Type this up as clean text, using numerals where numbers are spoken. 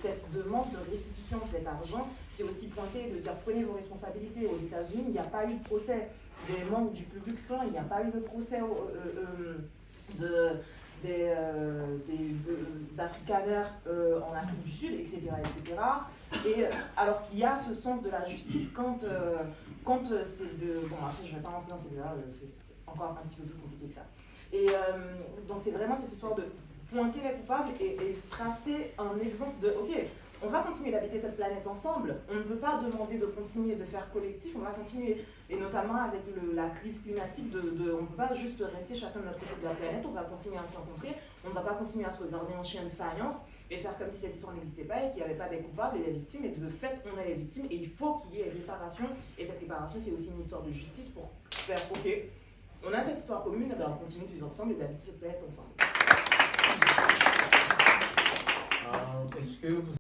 Cette demande de restitution de cet argent, c'est aussi pointé de dire prenez vos responsabilités. Aux États-Unis, il n'y a pas eu de procès des membres du Ku Klux Klan, il n'y a pas eu de procès des Afrikaners en Afrique du Sud, etc. etc. Et alors qu'il y a ce sens de la justice quand c'est de... Bon, après, je ne vais pas rentrer dans ces débats, c'est encore un petit peu plus compliqué que ça. Et donc, c'est vraiment cette histoire de pointer les coupables et tracer un exemple de, ok, on va continuer d'habiter cette planète ensemble, on ne peut pas demander de continuer de faire collectif, on va continuer, et notamment avec la crise climatique, on ne peut pas juste rester chacun de notre côté de la planète, on va continuer à se rencontrer, on ne va pas continuer à se regarder en chien de faïence et faire comme si cette histoire n'existait pas et qu'il n'y avait pas des coupables et des victimes, et de fait, on a les victimes et il faut qu'il y ait réparation, et cette réparation, c'est aussi une histoire de justice pour faire, ok, on a cette histoire commune, ben on continue de vivre ensemble et d'habiter cette planète ensemble. Est-ce que vous